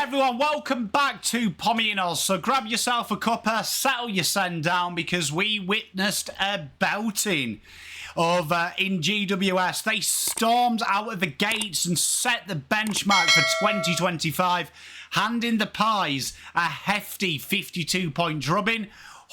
everyone, welcome back to Pomminos. So grab yourself a cuppa, settle your send down because we witnessed a belting of in GWS. They stormed out of the gates and set the benchmark for 2025, handing the Pies a hefty 52-point drubbing,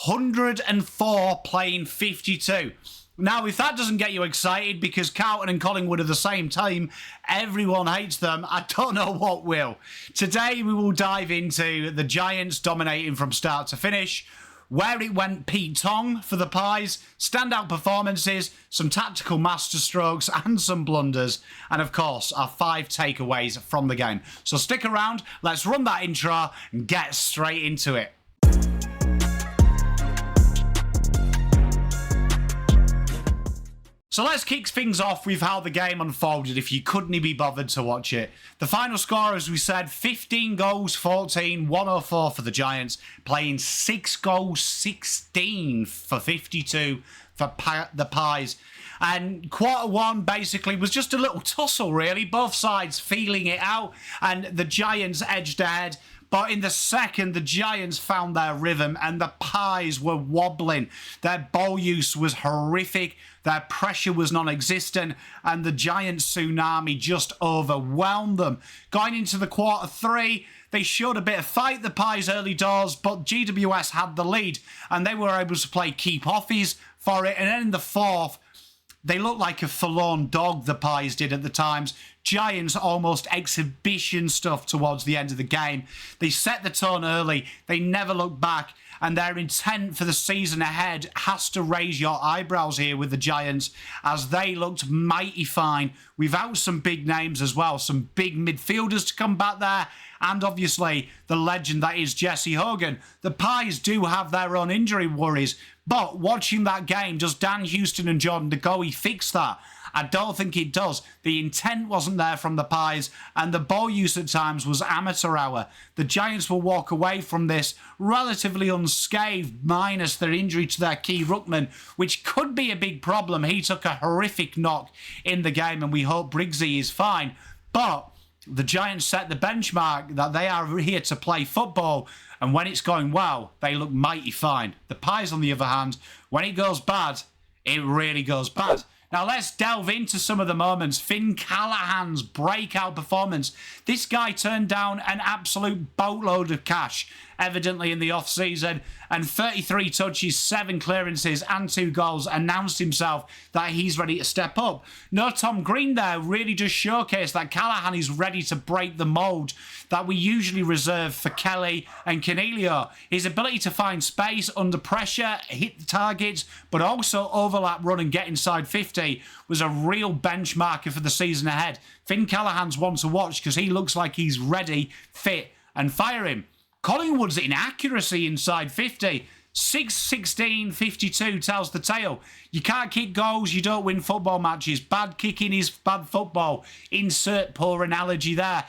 104 playing 52. Now, if that doesn't get you excited because Carlton and Collingwood are the same team, everyone hates them, I don't know what will. Today, we will dive into the Giants dominating from start to finish, where it went Pete Tong for the Pies, standout performances, some tactical masterstrokes and some blunders, and of course, our 5 takeaways from the game. So stick around, let's run that intro and get straight into it. So let's kick things off with how the game unfolded if you couldn't be bothered to watch it. The final score, as we said, 15 goals, 14, 104 for the Giants, playing 6 goals, 16 for 52 for the Pies. And quarter one basically was just a little tussle, really, both sides feeling it out, and the Giants edged ahead. But in the second, the Giants found their rhythm and the Pies were wobbling. Their ball use was horrific. Their pressure was non-existent. And the Giants tsunami just overwhelmed them. Going into the quarter three, they showed a bit of fight, the Pies, early doors. But GWS had the lead and they were able to play keep offies for it. And then in the fourth, they looked like a forlorn dog, the Pies did at the times. Giants almost exhibition stuff towards the end of the game. They set the tone early. They never looked back. And their intent for the season ahead has to raise your eyebrows here with the Giants, as they looked mighty fine without some big names as well. Some big midfielders to come back there. And obviously the legend that is Jesse Hogan. The Pies do have their own injury worries. But watching that game, does Dan Houston and Jordan De Goey fix that? I don't think it does. The intent wasn't there from the Pies, and the ball use at times was amateur hour. The Giants will walk away from this relatively unscathed, minus their injury to their key ruckman, which could be a big problem. He took a horrific knock in the game, and we hope Briggsy is fine. But the Giants set the benchmark that they are here to play football, and when it's going well, they look mighty fine. The Pies, on the other hand, when it goes bad, it really goes bad. Now let's delve into some of the moments. Finn Callaghan's breakout performance. This guy turned down an absolute boatload of cash, evidently in the off-season, and 33 touches, 7 clearances and 2 goals, announced himself that he's ready to step up. No Tom Green there really just showcased that Callaghan is ready to break the mould that we usually reserve for Kelly and Canelio. His ability to find space under pressure, hit the targets, but also overlap, run and get inside 50 was a real benchmarker for the season ahead. Finn Callaghan's one to watch because he looks like he's ready, fit and firing. Collingwood's inaccuracy inside 50, 6-16, 52 tells the tale. You can't kick goals, you don't win football matches. Bad kicking is bad football. Insert poor analogy there.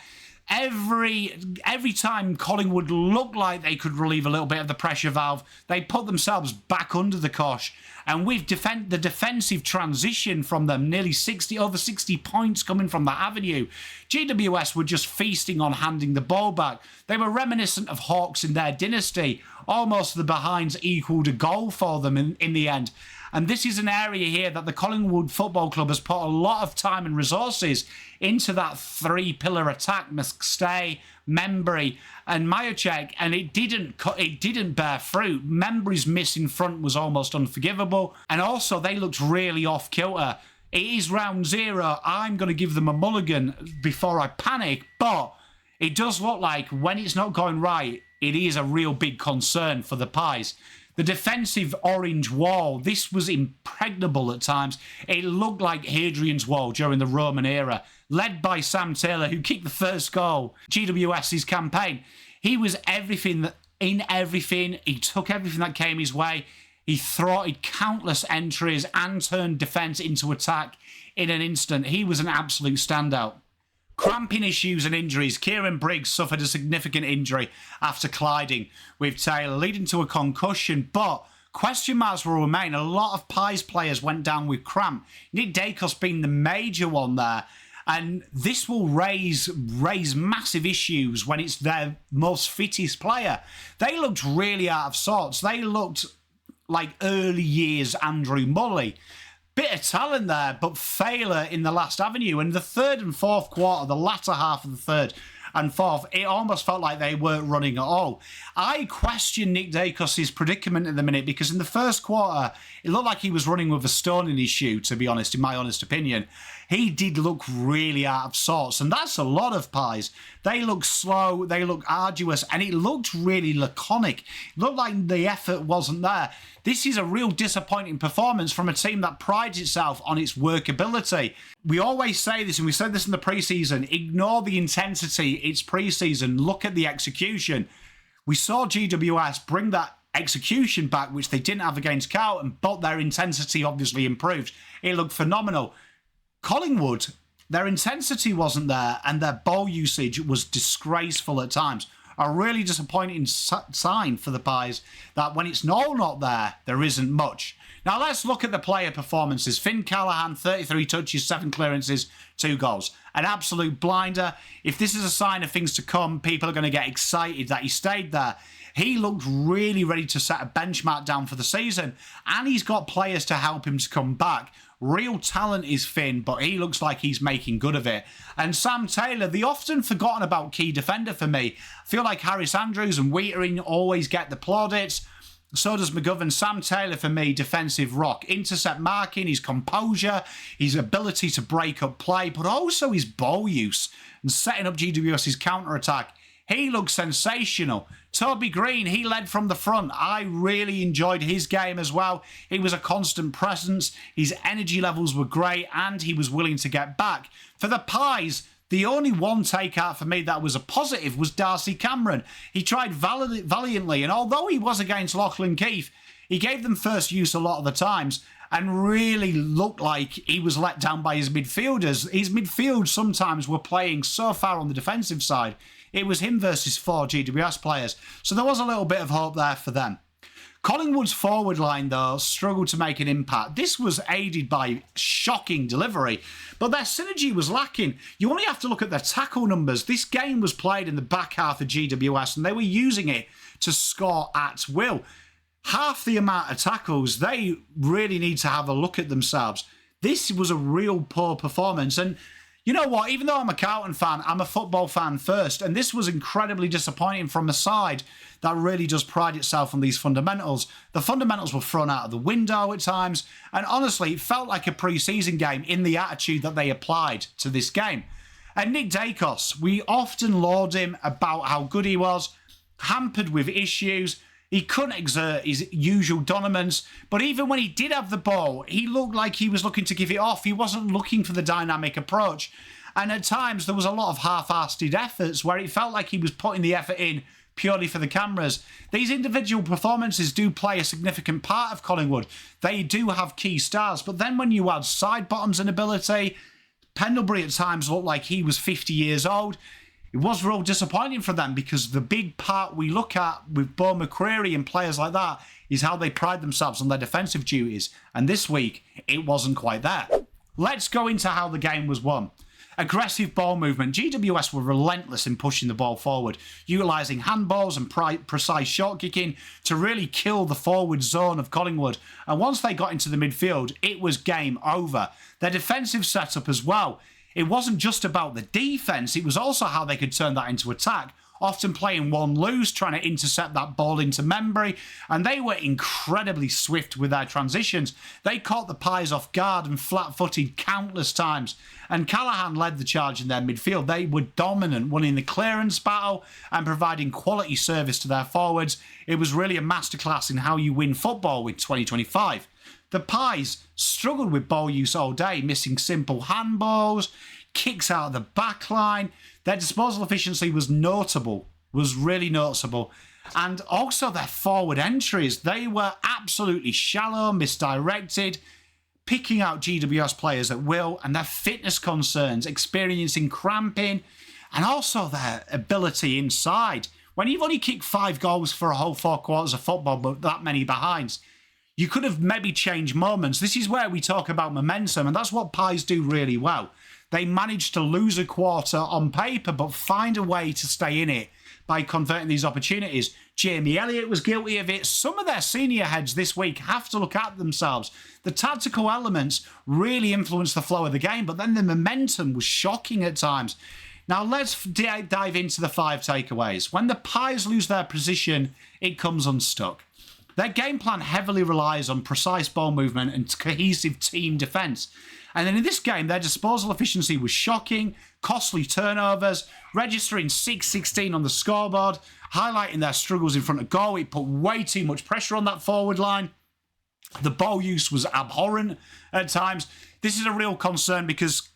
Every time Collingwood looked like they could relieve a little bit of the pressure valve, they put themselves back under the cosh. And with the defensive transition from them, nearly over 60 points coming from that avenue, GWS were just feasting on handing the ball back. They were reminiscent of Hawks in their dynasty. Almost the behinds equalled a goal for them in the end. And this is an area here that the Collingwood Football Club has put a lot of time and resources into that 3-pillar attack, McStay, Membry and Majacek, and it didn't bear fruit. Membry's miss in front was almost unforgivable, and also they looked really off kilter. It is round 0. I'm going to give them a mulligan before I panic, but it does look like when it's not going right, it is a real big concern for the Pies. The defensive orange wall, this was impregnable at times. It looked like Hadrian's Wall during the Roman era, led by Sam Taylor, who kicked the first goal, GWS's campaign. He was everything. He took everything that came his way. He thwarted countless entries and turned defence into attack in an instant. He was an absolute standout. Cramping issues and injuries. Kieran Briggs suffered a significant injury after colliding with Taylor, leading to a concussion, but question marks will remain. A lot of Pies players went down with cramp. Nick Dacos being the major one there. And this will raise massive issues when it's their most fittest player. They looked really out of sorts. They looked like early years Andrew Mulley. Bit of talent there, but failure in the last avenue. And the third and fourth quarter, the latter half of the third and fourth, it almost felt like they weren't running at all. I question Nick Dacos' predicament at the minute, because in the first quarter, it looked like he was running with a stone in his shoe, to be honest, in my honest opinion. He did look really out of sorts, and that's a lot of Pies. They look slow, they look arduous, and it looked really laconic. It looked like the effort wasn't there. This is a real disappointing performance from a team that prides itself on its workability. We always say this, and we said this in the preseason, ignore the intensity, it's preseason, look at the execution. We saw GWS bring that execution back, which they didn't have against Carlton, but their intensity obviously improved. It looked phenomenal. Collingwood, their intensity wasn't there, and their ball usage was disgraceful at times. A really disappointing sign for the Pies that when it's all not there, there isn't much. Now let's look at the player performances. Finn Callaghan, 33 touches, 7 clearances, 2 goals. An absolute blinder. If this is a sign of things to come, people are going to get excited that he stayed there. He looked really ready to set a benchmark down for the season, and he's got players to help him to come back. Real talent is Finn, but he looks like he's making good of it. And Sam Taylor, the often forgotten about key defender for me. I feel like Harris Andrews and Wheatering always get the plaudits. So does McGovern. Sam Taylor, for me, defensive rock. Intercept marking, his composure, his ability to break up play, but also his ball use and setting up GWS's counter-attack. He looks sensational. Toby Green, he led from the front. I really enjoyed his game as well. He was a constant presence. His energy levels were great, and he was willing to get back. For the Pies, the only one takeout for me that was a positive was Darcy Cameron. He tried valiantly, and although he was against Lachlan Keefe, he gave them first use a lot of the times and really looked like he was let down by his midfielders. His midfield sometimes were playing so far on the defensive side. It was him versus 4 GWS players. So there was a little bit of hope there for them. Collingwood's forward line, though, struggled to make an impact. This was aided by shocking delivery, but their synergy was lacking. You only have to look at their tackle numbers. This game was played in the back half of GWS, and they were using it to score at will. Half the amount of tackles, they really need to have a look at themselves. This was a real poor performance, and you know what? Even though I'm a Carlton fan, I'm a football fan first, and this was incredibly disappointing from a side that really does pride itself on these fundamentals. The fundamentals were thrown out of the window at times, and honestly, it felt like a pre-season game in the attitude that they applied to this game. And Nick Dacos, we often laud him about how good he was, hampered with issues. He couldn't exert his usual dominance, but even when he did have the ball, he looked like he was looking to give it off. He wasn't looking for the dynamic approach. And at times, there was a lot of half-assed efforts where it felt like he was putting the effort in purely for the cameras. These individual performances do play a significant part of Collingwood. They do have key stars, but then when you add side bottoms and ability, Pendlebury at times looked like he was 50 years old. It was real disappointing for them, because the big part we look at with Bo McCreary and players like that is how they pride themselves on their defensive duties. And this week, it wasn't quite there. Let's go into how the game was won. Aggressive ball movement. GWS were relentless in pushing the ball forward, utilising handballs and precise short kicking to really kill the forward zone of Collingwood. And once they got into the midfield, it was game over. Their defensive setup as well. It wasn't just about the defence, it was also how they could turn that into attack, often playing one loose, trying to intercept that ball into memory, and they were incredibly swift with their transitions. They caught the Pies off guard and flat-footed countless times, and Callaghan led the charge in their midfield. They were dominant, winning the clearance battle and providing quality service to their forwards. It was really a masterclass in how you win football with 2025. The Pies struggled with ball use all day, missing simple handballs, kicks out of the back line. Their disposal efficiency was notable, was really noticeable. And also their forward entries, they were absolutely shallow, misdirected, picking out GWS players at will, and their fitness concerns, experiencing cramping, and also their ability inside. When you've only kicked 5 goals for a whole 4 quarters of football, but that many behinds, you could have maybe changed moments. This is where we talk about momentum, and that's what Pies do really well. They managed to lose a quarter on paper, but find a way to stay in it by converting these opportunities. Jamie Elliott was guilty of it. Some of their senior heads this week have to look at themselves. The tactical elements really influenced the flow of the game, but then the momentum was shocking at times. Now let's dive into the 5 takeaways. When the Pies lose their position, it comes unstuck. Their game plan heavily relies on precise ball movement and cohesive team defence. And then in this game, their disposal efficiency was shocking, costly turnovers, registering 6-16 on the scoreboard, highlighting their struggles in front of goal. It put way too much pressure on that forward line. The ball use was abhorrent at times. This is a real concern because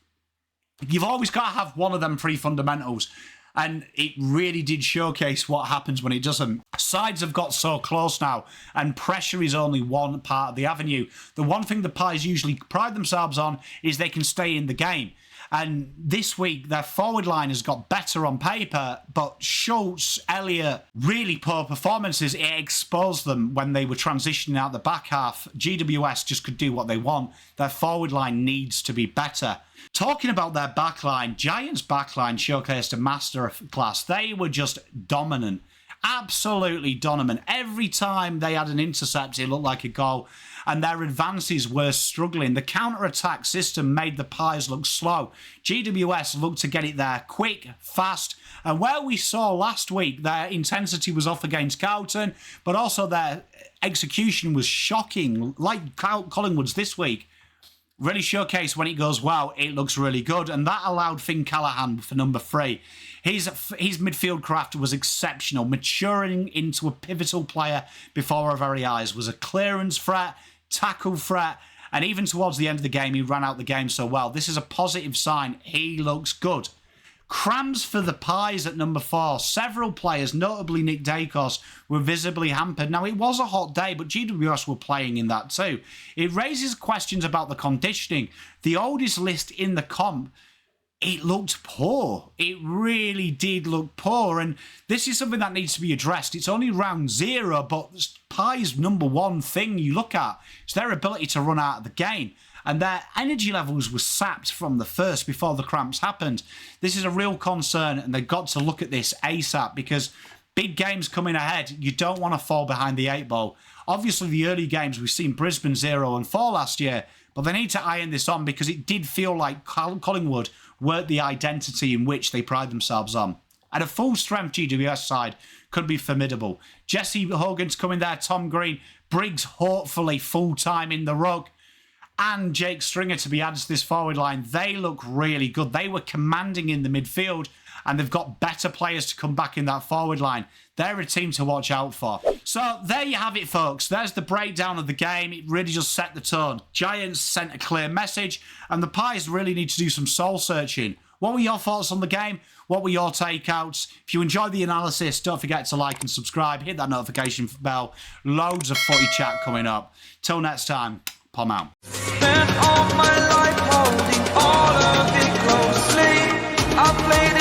you've always got to have one of them 3 fundamentals. And it really did showcase what happens when it doesn't. Sides have got so close now, and pressure is only one part of the avenue. The one thing the Pies usually pride themselves on is they can stay in the game. And this week, their forward line has got better on paper, but Schultz, Elliott, really poor performances. It exposed them when they were transitioning out the back half. GWS just could do what they want. Their forward line needs to be better. Talking about their backline, Giants' backline showcased a masterclass. They were just dominant. Absolutely dominant. Every time they had an intercept, it looked like a goal, and their advances were struggling. The counter-attack system made the Pies look slow. GWS looked to get it there quick, fast, and where we saw last week, their intensity was off against Callaghan, but also their execution was shocking, like Collingwood's this week. Really showcase when it goes well, it looks really good. And that allowed Callaghan for number 3. His midfield craft was exceptional. Maturing into a pivotal player before our very eyes. Was a clearance threat, tackle threat, and even towards the end of the game, he ran out the game so well. This is a positive sign. He looks good. Crams for the Pies at number 4. Several players, notably Nick Dacos, were visibly hampered. Now, it was a hot day, but GWS were playing in that too. It raises questions about the conditioning. The oldest list in the comp, it looked poor. It really did look poor, and this is something that needs to be addressed. It's only round 0, but Pies' number 1 thing you look at is their ability to run out of the game. And their energy levels were sapped from the first before the cramps happened. This is a real concern, and they've got to look at this ASAP because big games coming ahead, you don't want to fall behind the 8 ball. Obviously, the early games, we've seen Brisbane 0 and 4 last year, but they need to iron this on because it did feel like Collingwood weren't the identity in which they pride themselves on. And a full-strength GWS side could be formidable. Jesse Hogan's coming there, Tom Green, Briggs hopefully full-time in the ruck, and Jake Stringer to be added to this forward line. They look really good. They were commanding in the midfield, and they've got better players to come back in that forward line. They're a team to watch out for. So there you have it, folks. There's the breakdown of the game. It really just set the tone. Giants sent a clear message, and the Pies really need to do some soul-searching. What were your thoughts on the game? What were your takeouts? If you enjoyed the analysis, don't forget to like and subscribe. Hit that notification bell. Loads of footy chat coming up. Till next time, Pom out. Spent all my life holding all of it closely. I played